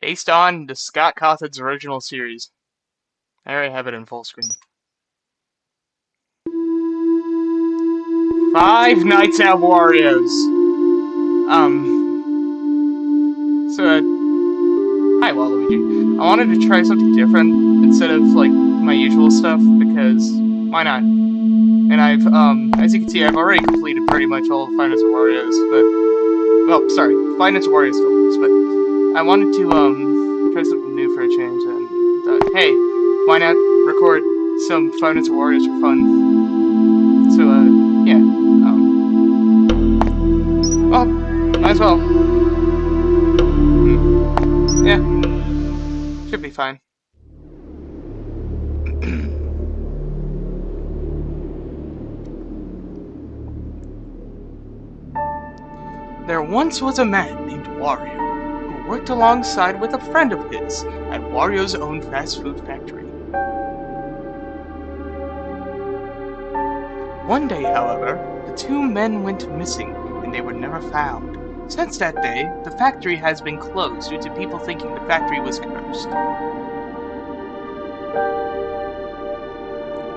Based on the Scott Cawthon's original series. I already have it in full screen. Five Nights at Wario's. Hi Waluigi. I wanted to try something different instead of, like, my usual stuff, because why not? And as you can see, I've already completed pretty much all of Five Nights at Wario's, Five Nights at Wario's Deluxe, but I wanted to, try something new for a change, and thought, hey, why not record some Five Nights at Wario's for fun? So, yeah, well, might as well. Yeah, should be fine. There once was a man named Wario, who worked alongside with a friend of his at Wario's own fast food factory. One day, however, the two men went missing and they were never found. Since that day, the factory has been closed due to people thinking the factory was cursed.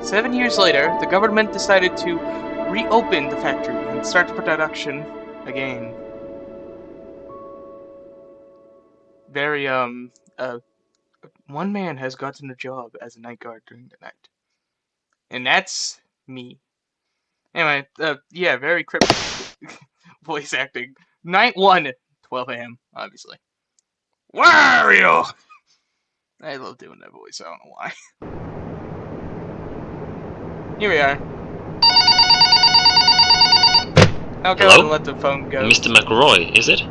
7 years later, the government decided to reopen the factory and start production again. One man has gotten a job as a night guard during the night. And that's me. Anyway, yeah, very cryptic voice acting. Night 1, 12 a.m., obviously. Wario! I love doing that voice, I don't know why. Here we are. I'll go ahead and let the phone go. Mr. McRoy, is it?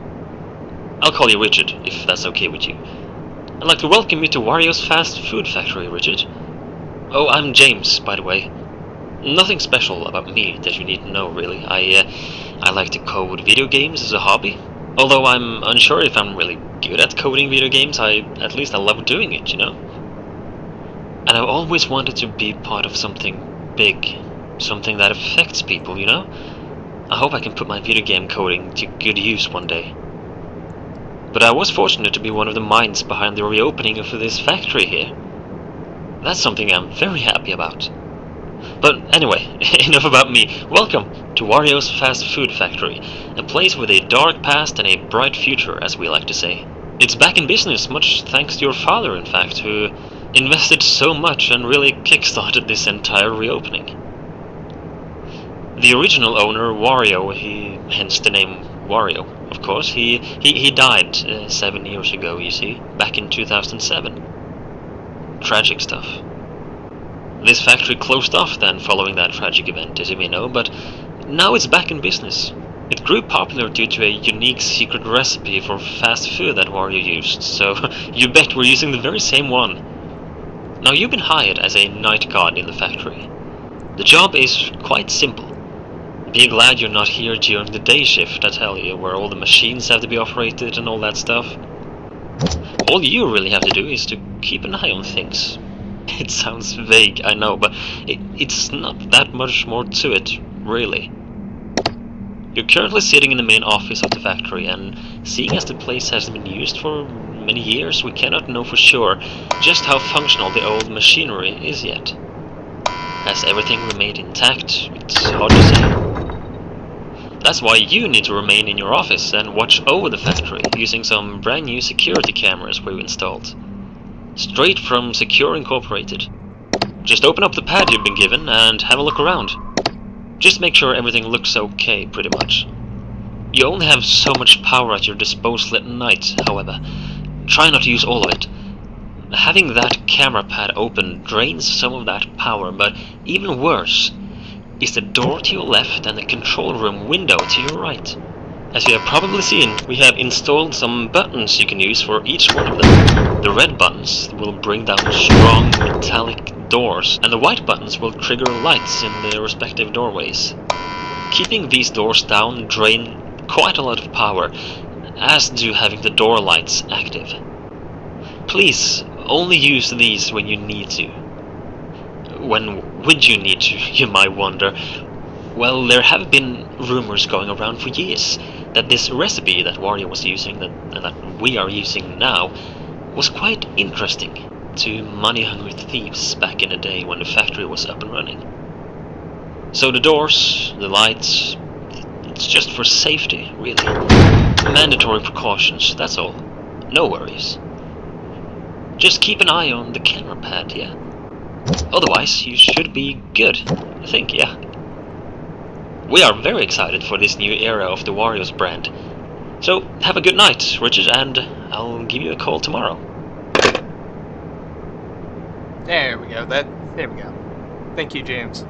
I'll call you Richard, if that's okay with you. I'd like to welcome you to Wario's fast food factory, Richard. Oh, I'm James, by the way. Nothing special about me that you need to know, really. I like to code video games as a hobby. Although I'm unsure if I'm really good at coding video games, at least I love doing it, you know? And I've always wanted to be part of something big. Something that affects people, you know? I hope I can put my video game coding to good use one day. But I was fortunate to be one of the minds behind the reopening of this factory here. That's something I'm very happy about. But anyway, enough about me. Welcome to Wario's Fast Food Factory, a place with a dark past and a bright future, as we like to say. It's back in business, much thanks to your father, in fact, who invested so much and really kickstarted this entire reopening. The original owner, Wario, hence the name Wario, of course, he died 7 years ago, you see, back in 2007. Tragic stuff. This factory closed off then following that tragic event, as you may know, but now it's back in business. It grew popular due to a unique secret recipe for fast food that Wario used, so you bet we're using the very same one. Now you've been hired as a night guard in the factory. The job is quite simple. Be glad you're not here during the day shift, I tell you, where all the machines have to be operated and all that stuff. All you really have to do is to keep an eye on things. It sounds vague, I know, but it's not that much more to it, really. You're currently sitting in the main office of the factory, and seeing as the place hasn't been used for many years, we cannot know for sure just how functional the old machinery is yet. Has everything remained intact? It's hard to say. That's why you need to remain in your office and watch over the factory, using some brand new security cameras we've installed. Straight from Secure Incorporated. Just open up the pad you've been given and have a look around. Just make sure everything looks okay, pretty much. You only have so much power at your disposal at night, however. Try not to use all of it. Having that camera pad open drains some of that power, but even worse is the door to your left and the control room window to your right. As you have probably seen, we have installed some buttons you can use for each one of them. The red buttons will bring down strong metallic doors, and the white buttons will trigger lights in the respective doorways. Keeping these doors down drain quite a lot of power, as do having the door lights active. Please, only use these when you need to. When would you need to, you might wonder? Well, there have been rumors going around for years that this recipe that Wario was using, and that we are using now, was quite interesting to money-hungry thieves back in the day when the factory was up and running. So the doors, the lights, it's just for safety, really. Mandatory precautions, that's all. No worries. Just keep an eye on the camera pad, yeah? Otherwise, you should be good, I think, yeah. We are very excited for this new era of the Wario's brand. So, have a good night, Richard, and I'll give you a call tomorrow. There we go. There we go. Thank you, James.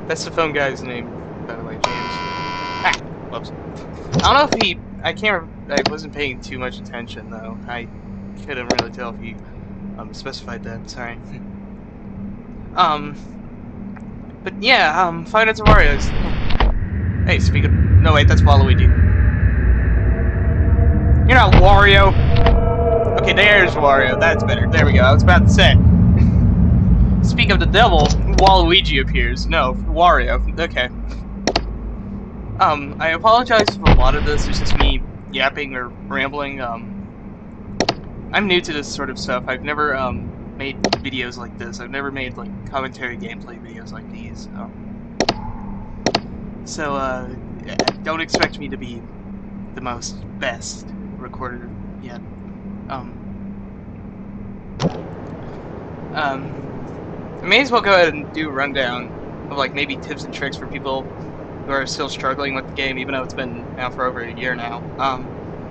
That's the phone guy's name, by the way, James. Ah, whoops. I don't know if he. I wasn't paying too much attention though. I couldn't really tell if he specified that. Sorry. But yeah. Five Nights at Wario's. Hey, speak of. No wait, that's Waluigi. You're not Wario. Okay, there's Wario. That's better. There we go. I was about to say. Speak of the devil, Waluigi appears. No, Wario. Okay. I apologize if a lot of this is just me yapping or rambling. I'm new to this sort of stuff. I've never, made videos like this. I've never made, like, commentary gameplay videos like these. So, don't expect me to be the most best recorder yet. I may as well go ahead and do a rundown of, like, maybe tips and tricks for people who are still struggling with the game, even though it's been out for over a year now.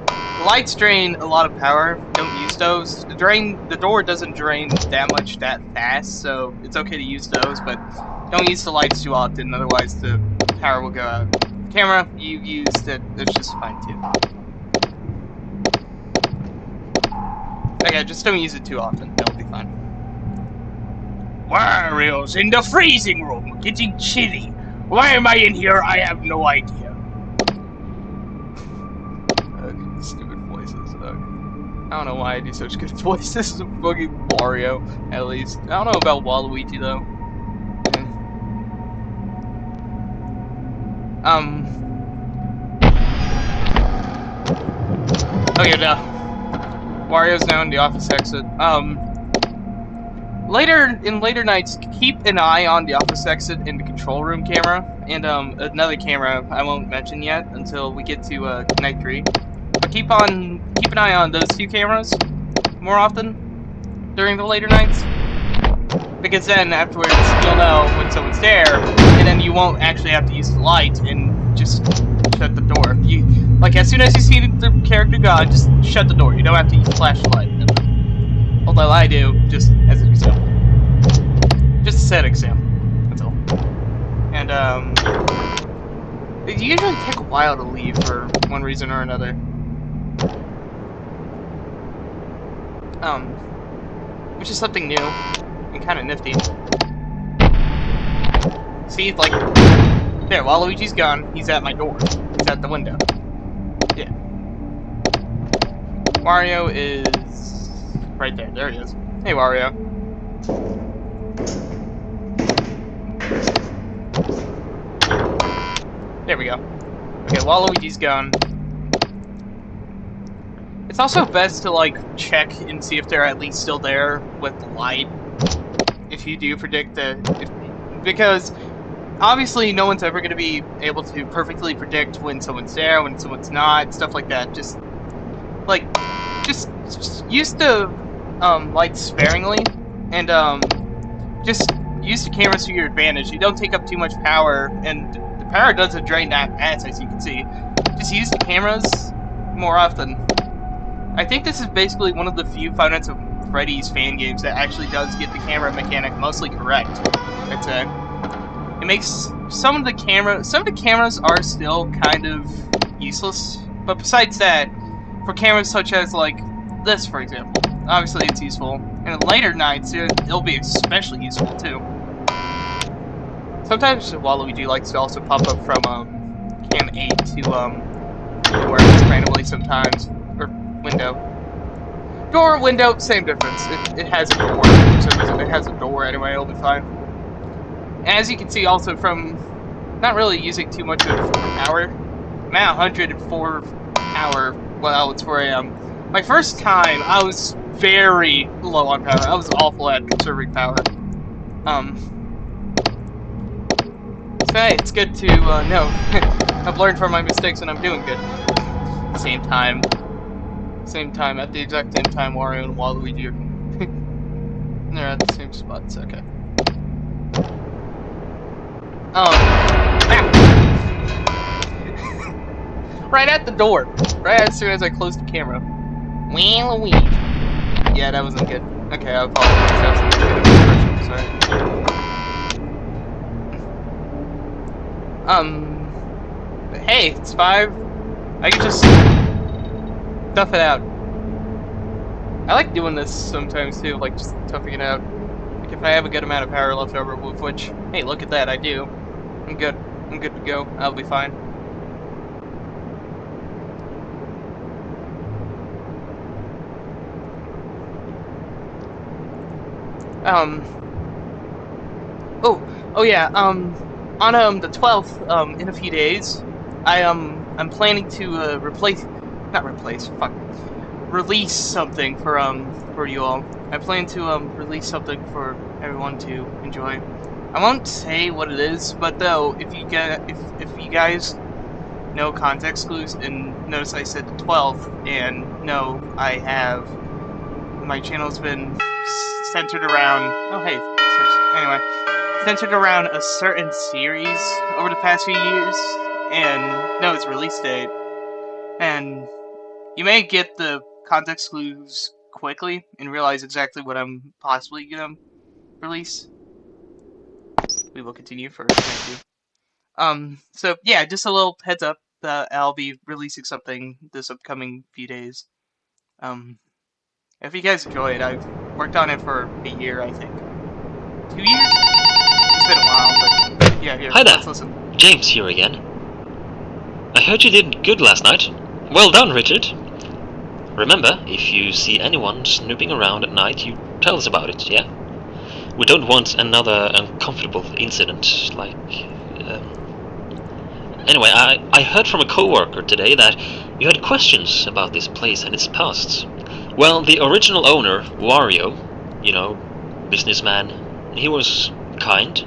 The lights drain a lot of power. Don't use those. The door doesn't drain that much that fast, so it's okay to use those, but don't use the lights too often, otherwise the power will go out. The camera, you used it, it's just fine too. Okay, just don't use it too often, that'll be fine. Wario's in the freezing room, getting chilly. Why am I in here? I have no idea. Stupid voices. I don't know why I do such good voices of fucking Wario, at least. I don't know about Waluigi, though. Okay, no. Wario's now in the office exit. Later nights, keep an eye on the office exit and the control room camera, and another camera I won't mention yet until we get to night 3. But keep an eye on those two cameras more often during the later nights, because then afterwards you'll know when someone's there, and then you won't actually have to use the light and just shut the door. Like as soon as you see the character gone, just shut the door. You don't have to use the flashlight. Although I do, just as an example. Just a set example. That's all. And, it usually take a while to leave for one reason or another. Which is something new and kind of nifty. See, like, there, Waluigi's gone. He's at my door. He's at the window. Yeah. Wario is right there. There he is. Hey, Wario. There we go. Okay, Waluigi's gone. It's also best to, like, check and see if they're at least still there with the light. If you do predict because obviously no one's ever going to be able to perfectly predict when someone's there, when someone's not, stuff like that. Just use the lights sparingly, and just use the cameras to your advantage. You don't take up too much power, and the power doesn't drain that fast, as you can see. Just use the cameras more often. I think this is basically one of the few Five Nights at Freddy's fan games that actually does get the camera mechanic mostly correct, I'd say. It makes some of the cameras are still kind of useless, but besides that, for cameras such as like this, for example, obviously it's useful. And in later nights, it'll be especially useful too. Sometimes Waluigi likes to also pop up from cam 8 to door randomly sometimes, or window. Door, window, same difference. It has a door. For some reason, it has a door anyway. It'll be fine. As you can see, also from not really using too much of power, I'm at 104 power. Well, it's 4 a.m. My first time, I was very low on power. I was awful at conserving power. It's good to know. I've learned from my mistakes and I'm doing good. Same time, at the exact same time, Wario and Waluigi are they're at the same spots. Okay. Right at the door. Right as soon as I closed the camera. Waluigi. Yeah, that wasn't good. Okay, I apologize. That was a negative impression. Sorry. But hey, it's 5. I can just tough it out. I like doing this sometimes too, like just toughing it out. Like if I have a good amount of power left over, with which, hey, look at that, I do. I'm good. I'm good to go. I'll be fine. Oh yeah. On the 12th, in a few days, I'm planning to not replace, fuck, release something for you all. I plan to release something for everyone to enjoy. I won't say what it is, but though if you guys know context clues and notice I said the 12th and no, I have my channel's been centered around. Oh hey, anyway, centered around a certain series over the past few years and know its release date. And you may get the context clues quickly and realize exactly what I'm possibly gonna release. We will continue for thank you. So yeah, just a little heads up that I'll be releasing something this upcoming few days. Um, if you guys enjoy it, I've worked on it for a year, I think. 2 years? It's been a while, but yeah, here, Hi there, let's listen. James here again. I heard you did good last night. Well done, Richard. Remember, if you see anyone snooping around at night, you tell us about it, yeah? We don't want another uncomfortable incident, like... Anyway, I heard from a co-worker today that you had questions about this place and its past. Well, the original owner, Wario, you know, businessman, he was kind,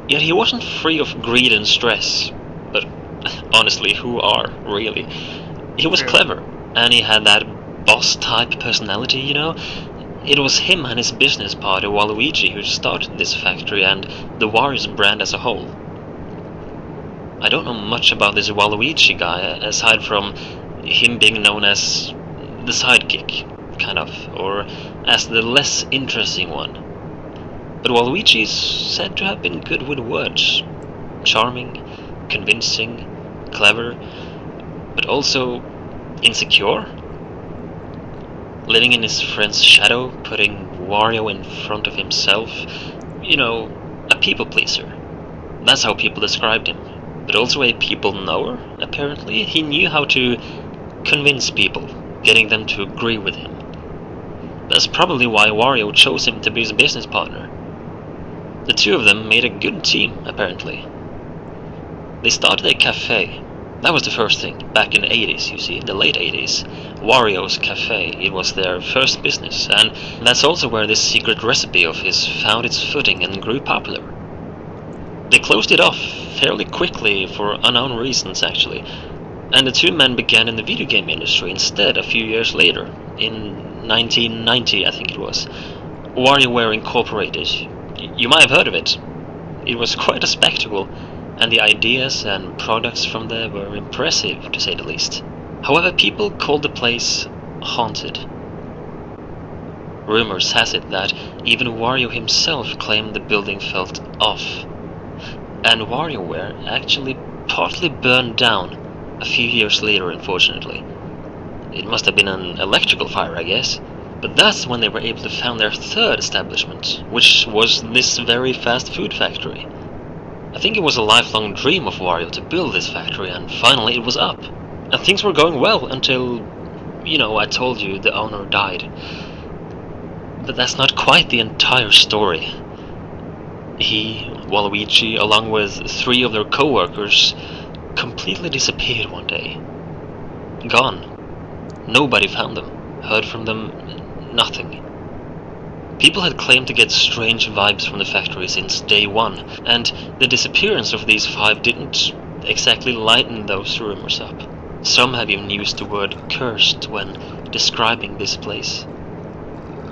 yet he wasn't free of greed and stress. But honestly, who are, really? He was True. clever, and he had that boss-type personality, you know? It was him and his business partner Waluigi who started this factory and the Wario's brand as a whole. I don't know much about this Waluigi guy, aside from him being known as the sidekick, kind of, or as the less interesting one. But Waluigi is said to have been good with words. Charming, convincing, clever, but also insecure? Living in his friend's shadow, putting Wario in front of himself. You know, a people pleaser. That's how people described him. But also a people knower, apparently. He knew how to convince people, getting them to agree with him. That's probably why Wario chose him to be his business partner. The two of them made a good team, apparently. They started a cafe. That was the first thing, back in the 80s, you see, the late 80s. Wario's Cafe, it was their first business, and that's also where this secret recipe of his found its footing and grew popular. They closed it off fairly quickly for unknown reasons, actually, and the two men began in the video game industry instead a few years later, in 1990, I think it was. WarioWare Incorporated. You might have heard of it. It was quite a spectacle, and the ideas and products from there were impressive, to say the least. However, people called the place haunted. Rumors has it that even Wario himself claimed the building felt off, and WarioWare actually partly burned down a few years later, unfortunately. It must have been an electrical fire, I guess. But that's when they were able to found their third establishment, which was this very fast food factory. I think it was a lifelong dream of Wario to build this factory, and finally it was up. And things were going well until, you know, I told you the owner died. But that's not quite the entire story. He, Waluigi, along with 3 of their co-workers, completely disappeared one day. Gone. Nobody found them. heard from them, nothing. People had claimed to get strange vibes from the factory since day one, and the disappearance of these 5 didn't exactly lighten those rumors up. Some have even used the word cursed when describing this place.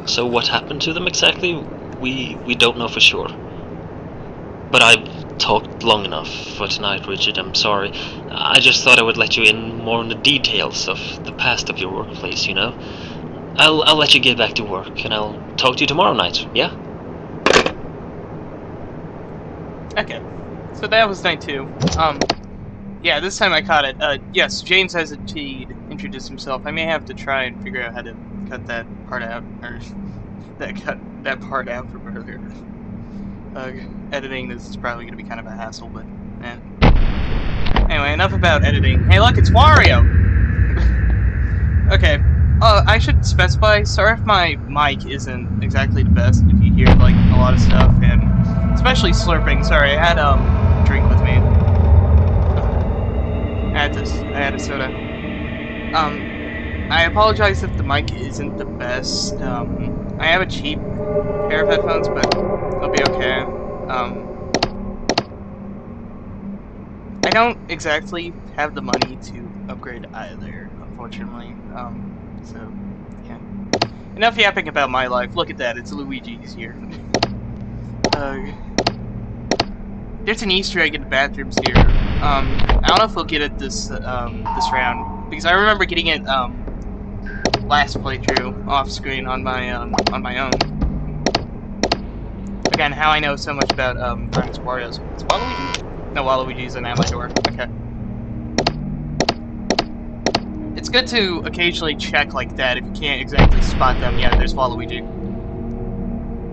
So what happened to them exactly, we don't know for sure. But I've talked long enough for tonight, Richard, I'm sorry. I just thought I would let you in more on the details of the past of your workplace, you know? I'll let you get back to work, and I'll talk to you tomorrow night, yeah? Okay. So that was night 2. Yeah, this time I caught it. Yes, James has introduced himself. I may have to try and figure out how to cut that part out, or cut that part out from earlier. Editing this is probably going to be kind of a hassle, but anyway, enough about editing. Hey, look, it's Wario! Okay, I should specify, sorry if my mic isn't exactly the best, if you hear, like, a lot of stuff, and especially slurping. Sorry, I had, a drink with me. I had a soda. I apologize if the mic isn't the best. I have a cheap pair of headphones, but it'll be okay. I don't exactly have the money to upgrade either, unfortunately. So, yeah. Enough yapping about my life. Look at that, it's Luigi's here. There's an Easter egg in the bathrooms here. I don't know if we'll get it this round, because I remember getting it, last playthrough off screen on my own. Again, how I know so much about Finest Wario's. It's Waluigi? No, Waluigi's an at my door. Okay. It's good to occasionally check like that if you can't exactly spot them. Yeah, there's Waluigi.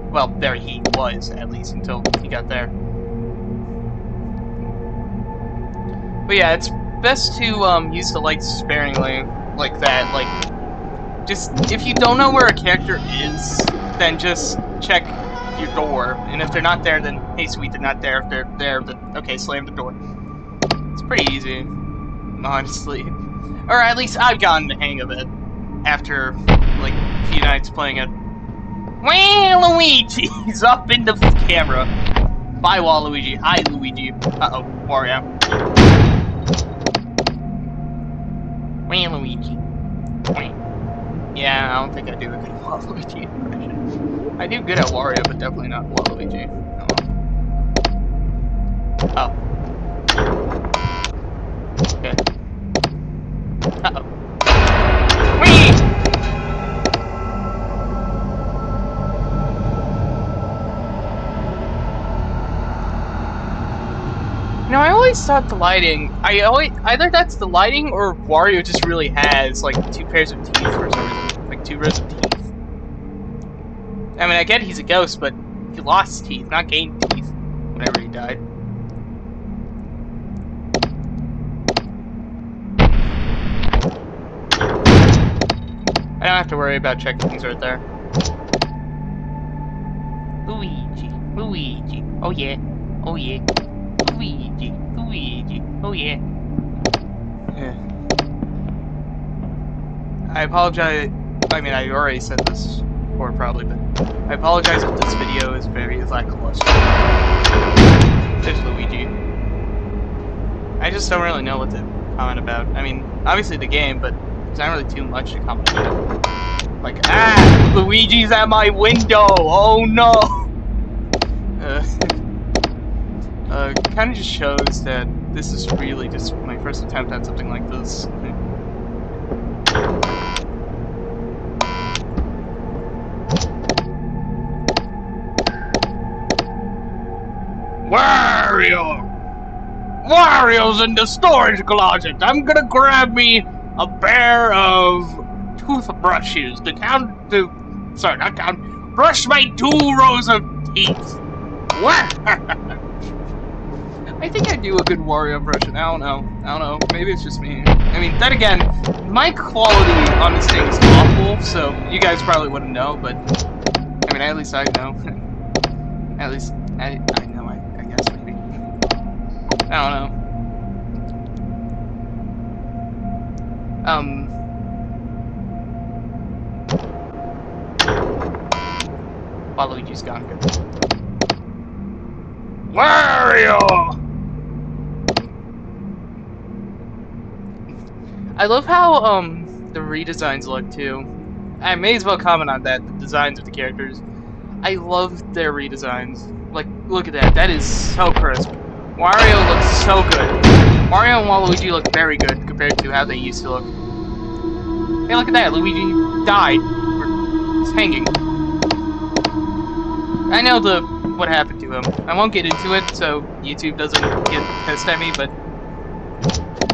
Well, there he was, at least, until he got there. But yeah, it's best to use the lights sparingly, like that. Like, just, if you don't know where a character is, then just check your door, and if they're not there, then hey sweet, they're not there. If they're there, then okay, slam the door. It's pretty easy, honestly. Or at least I've gotten the hang of it after, like, a few nights playing it. Waluigi's up in the camera. Bye, Waluigi. Hi, Luigi. Uh-oh, Wario. Waluigi. Yeah, I don't think I do a good Waluigi impression. I do good at Wario, but definitely not Waluigi. Oh. Okay. Uh-oh. Whee! You know, I always thought the lighting... either that's the lighting, or Wario just really has, like, 2 pairs of teeth for some reason. Like, 2 rows of teeth. I mean, I get he's a ghost, but he lost teeth, not gained teeth, whenever he died. I don't have to worry about checking things right there. Luigi, Luigi, oh yeah, oh yeah. Luigi, Luigi, oh yeah. I apologize, I mean, I already said this before probably, but I apologize if this video is very lackluster. There's Luigi. I just don't really know what to comment about. I mean, obviously the game, but there's not really too much to comment about. Like, ah! Luigi's at my window! Oh no! Kind of just shows that this is really just my first attempt at something like this. Wario! Wario's in the storage closet! I'm gonna grab me a pair of toothbrushes to sorry, not count. Brush my 2 rows of teeth! What? I think I do a good Wario impression. I don't know. Maybe it's just me. I mean, then again, mic quality on this thing is awful, so you guys probably wouldn't know, but I mean, at least I know. At least I know, I guess, maybe. I don't know. Waluigi's gone. Good. Wario! I love how the redesigns look too. I may as well comment on that. The designs of the characters. I love their redesigns. Like, look at that. That is so crisp. Wario looks so good. Mario and Waluigi look very good compared to how they used to look. Hey, look at that. Luigi died. Or is hanging. I know what happened to him. I won't get into it so YouTube doesn't get pissed at me, but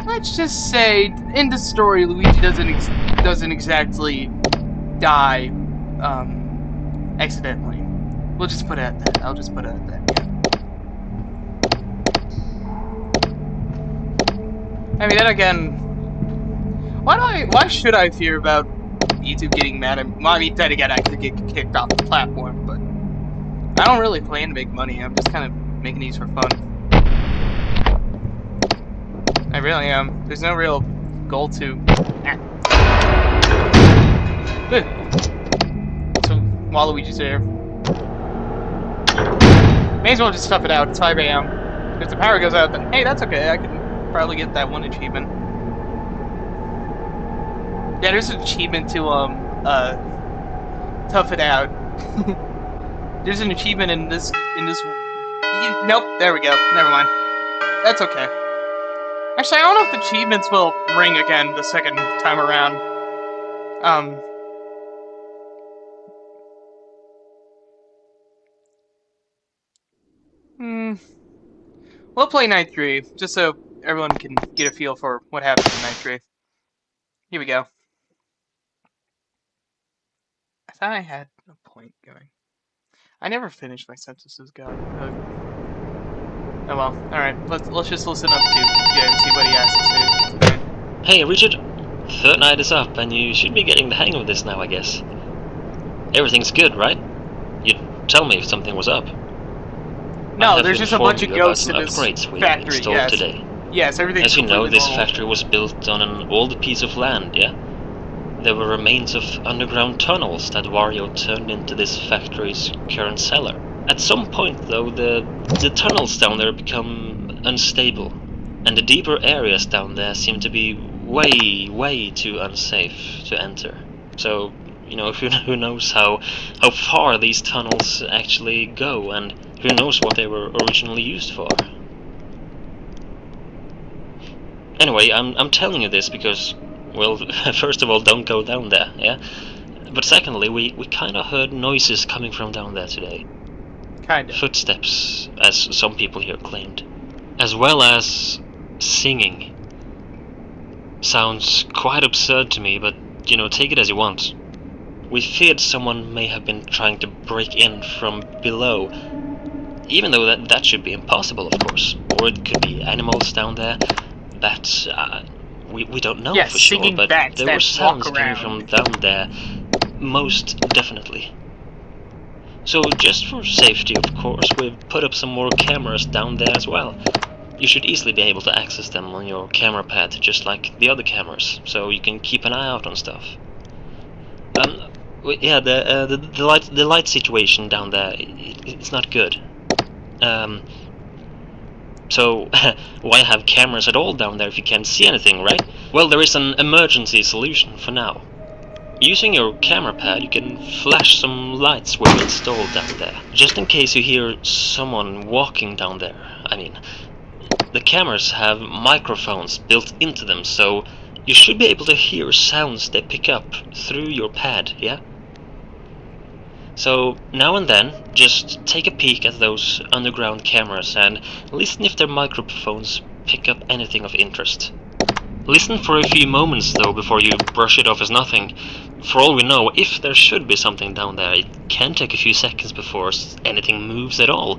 let's just say in the story, Luigi doesn't exactly die accidentally. We'll just put it at that. I'll just put it at that. Yeah. I mean, then again, why should I fear about YouTube getting mad at me? Well, I mean, then again, I could get kicked off the platform, but I don't really plan to make money. I'm just kind of making these for fun. I really am. There's no real goal to. Good. So Waluigi's there. May as well just tough it out. It's 5 a.m. If the power goes out, then hey, that's okay. I can probably get that one achievement. Yeah, there's an achievement to tough it out. There's an achievement in this. Nope. There we go. Never mind. That's okay. Actually, I don't know if the achievements will ring again the second time around. We'll play Night 3, just so everyone can get a feel for what happens in Night 3. Here we go. I thought I had a point going. I never finished my sentences, God. Oh well, alright, let's just listen up to Jay and see what he has to say. Hey, Richard. Third night is up, and you should be getting the hang of this now, I guess. Everything's good, right? You'd tell me if something was up. No, there's just a bunch of ghosts in this factory, yes. Today. Yes, everything's As you know, this normal. factory was built on an old piece of land, yeah? There were remains of underground tunnels that Wario turned into this factory's current cellar. At some point, though, the tunnels down there become unstable, and the deeper areas down there seem to be way too unsafe to enter. So, you know, who knows how far these tunnels actually go, and who knows what they were originally used for. Anyway, I'm telling you this because, well, first of all, don't go down there, yeah? But secondly, we kinda heard noises coming from down there today. Kinda. Footsteps, as some people here claimed. As well as singing. Sounds quite absurd to me, but, you know, take it as you want. We feared someone may have been trying to break in from below, even though that should be impossible, of course. Or it could be animals down there. That, we don't know for sure, but there were sounds coming from down there, most definitely. So just for safety, of course, we've put up some more cameras down there as well. You should easily be able to access them on your camera pad, just like the other cameras, so you can keep an eye out on stuff. Yeah, the light situation down there, it's not good. So, why have cameras at all down there if you can't see anything, right? Well, there is an emergency solution for now. Using your camera pad, you can flash some lights we've installed down there, just in case you hear someone walking down there. I mean, the cameras have microphones built into them, so you should be able to hear sounds they pick up through your pad, yeah? So, now and then, just take a peek at those underground cameras and listen if their microphones pick up anything of interest. Listen for a few moments though before you brush it off as nothing. For all we know, if there should be something down there, it can take a few seconds before anything moves at all.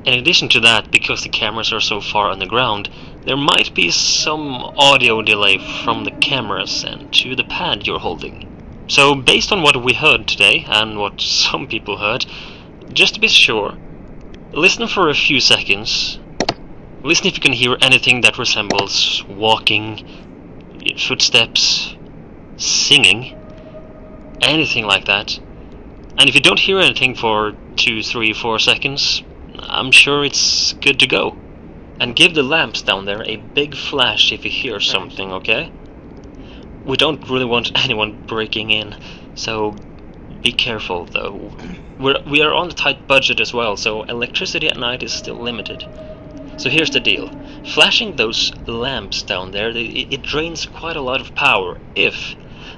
In addition to that, because the cameras are so far underground, there might be some audio delay from the cameras and to the pad you're holding. So based on what we heard today, and what some people heard, just to be sure, listen for a few seconds. Listen if you can hear anything that resembles walking, footsteps, singing, anything like that. And if you don't hear anything for 2, 3, 4 seconds, I'm sure it's good to go. And give the lamps down there a big flash if you hear something, okay? We don't really want anyone breaking in, so be careful though. We are on a tight budget as well, so electricity at night is still limited. So here's the deal. Flashing those lamps down there, it drains quite a lot of power if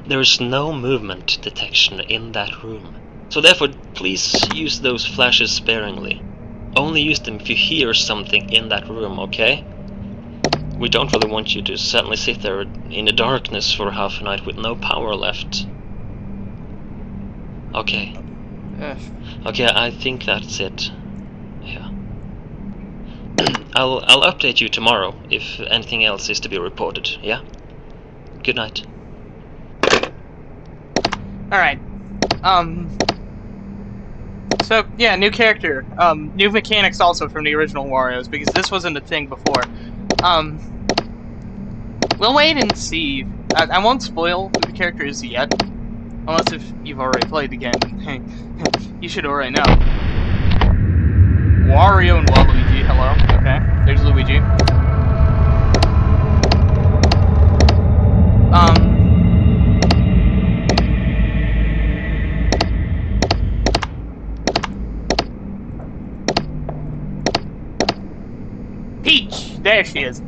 there's no movement detection in that room. So therefore, please use those flashes sparingly. Only use them if you hear something in that room, okay? We don't really want you to suddenly sit there in the darkness for half a night with no power left. Okay. Okay, I think that's it. Yeah. I'll update you tomorrow if anything else is to be reported, yeah? Good night. Alright. So, yeah, new character. New mechanics also from the original Wario's, because this wasn't a thing before. We'll wait and see. I won't spoil who the character is yet. Unless if you've already played the game. You should already know. Wario and Waluigi, hello. Okay, there's Luigi. Peach! There she is.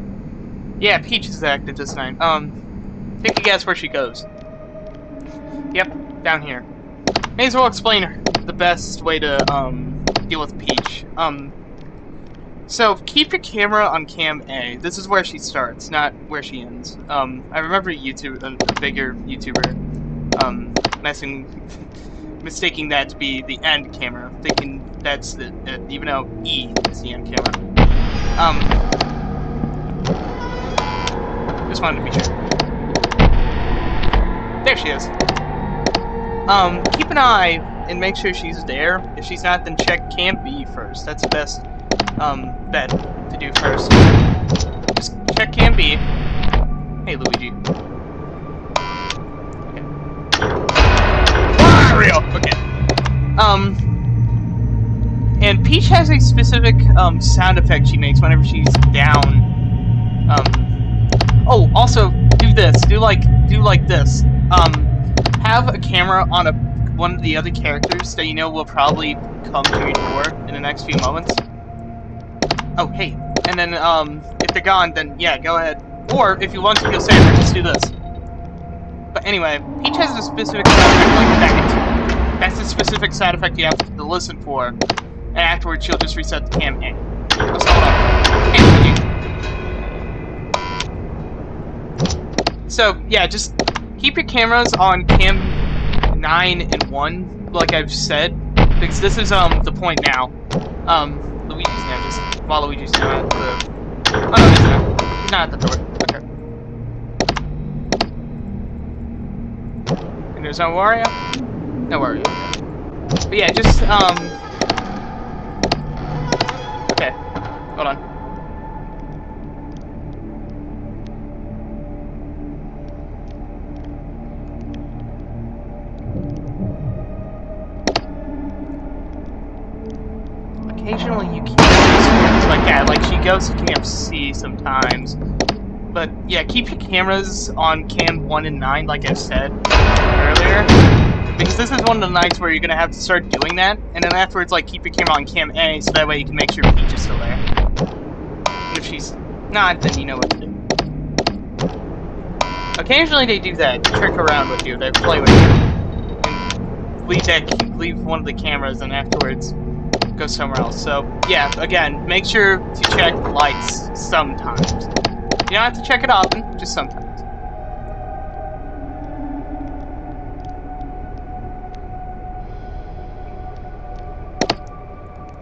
Yeah, Peach is active this time. Take a guess where she goes. Yep, down here. May as well explain the best way to, deal with Peach. So, keep your camera on cam A. This is where she starts, not where she ends. I remember a bigger YouTuber, mistaking that to be the end camera, thinking that's the, even though E is the end camera. Just wanted to be sure. There she is. Keep an eye and make sure she's there. If she's not, then check cam B first. That's the best, bet to do first. Just check cam B. Hey, Luigi. Okay. Wario! Okay. And Peach has a specific, sound effect she makes whenever she's down. Oh, also, do this. Do like this. Have a camera on one of the other characters that you know will probably come to your door in the next few moments. Oh, hey. And then, if they're gone, then yeah, go ahead. Or, if you want to feel safer, just do this. But anyway, Peach has a specific sound effect like that. That's the specific sound effect you have to listen for. And afterwards, she'll just reset the cam A. Let's hold on. Hey, Luigi. So, yeah, just keep your cameras on cam 9 and 1, like I've said, because this is, the point now. Luigi's now just, Waluigi's now at the, oh no, he's not at the door, okay. And there's no Wario? No Wario, okay. But yeah, just, okay, hold on. Occasionally you can experience like that, like she goes to Camp C sometimes. But yeah, keep your cameras on cam 1 and 9, like I said earlier. Because this is one of the nights where you're gonna have to start doing that, and then afterwards, like, keep your camera on cam A, so that way you can make sure Peach is still there. And if she's not, then you know what to do. Occasionally they do that, they trick around with you, they play with you. And leave one of the cameras, and afterwards go somewhere else. So, yeah, again, make sure to check the lights sometimes. You don't have to check it often, just sometimes.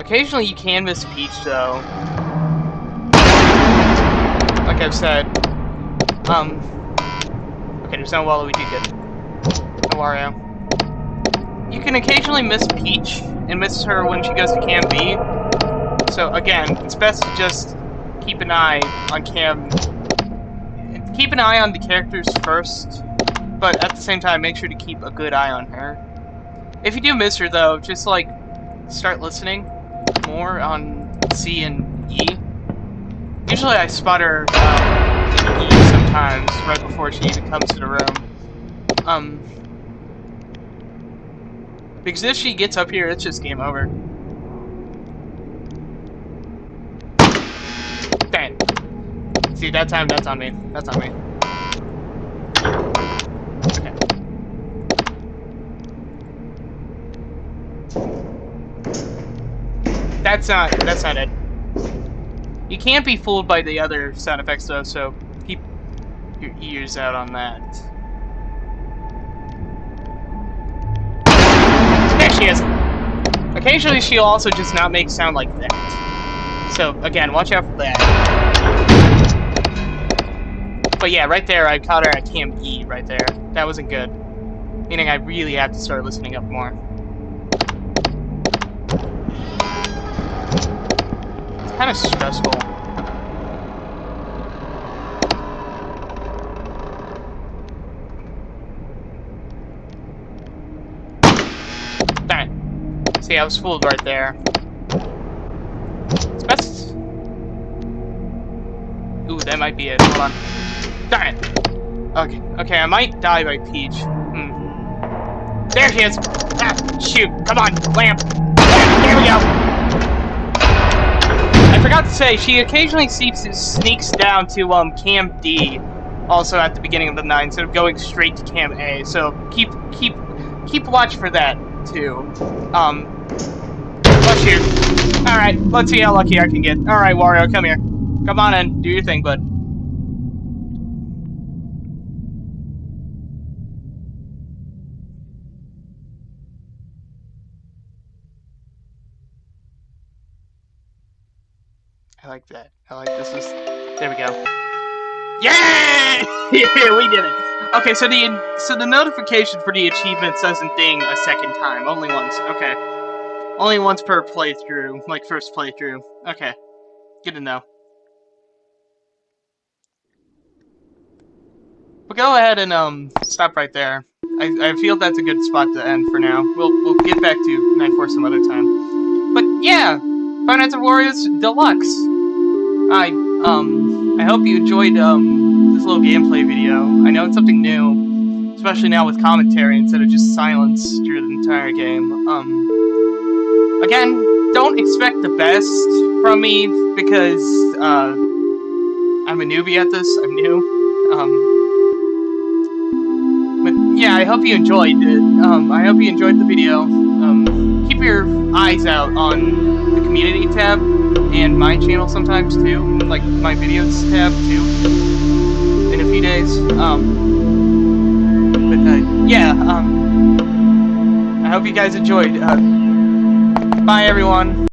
Occasionally you can miss Peach, though. Like I've said. Okay, there's no Waluigi, good. No Wario. You can occasionally miss Peach, and miss her when she goes to Cam B. So, again, it's best to just keep an eye on keep an eye on the characters first, but at the same time, make sure to keep a good eye on her. If you do miss her, though, just, like, start listening more on C and E. Usually I spot her in E sometimes, right before she even comes to the room. Because if she gets up here, it's just game over. Dang. See, that time, that's on me. That's on me. Okay. That's not it. You can't be fooled by the other sound effects though, so keep your ears out on that. There she is! Occasionally she'll also just not make sound like that. So, again, watch out for that. But yeah, right there, I caught her at Cam E right there. That wasn't good. Meaning I really have to start listening up more. It's kind of stressful. Darn it. See, I was fooled right there. It's best... Ooh, that might be it. Hold on. Darn it. Okay, I might die by Peach. There she is! Ah, shoot! Come on, lamp! There we go! I forgot to say, she occasionally sneaks down to Cam D, also at the beginning of the night, instead of going straight to Cam A. So keep watch for that too. Let's shoot. All right, let's see how lucky I can get. All right, Wario, come here. Come on in, do your thing, bud. I like that. I like this is... There we go. Yeah! Yeah, we did it. Okay, so the notification for the achievements doesn't ding a second time. Only once. Okay. Only once per playthrough. Like, first playthrough. Okay. Good to know. But go ahead and, stop right there. I feel that's a good spot to end for now. We'll get back to 9-4 some other time. But, yeah! Five Nights at Wario's Deluxe! I hope you enjoyed, this little gameplay video. I know it's something new, especially now with commentary instead of just silence through the entire game. Again, don't expect the best from me, because, I'm a newbie at this, I'm new. But yeah, I hope you enjoyed it. I hope you enjoyed the video. Keep your eyes out on the community tab, and my channel sometimes too, like my videos tab too, in a few days. Yeah, I hope you guys enjoyed. Bye everyone.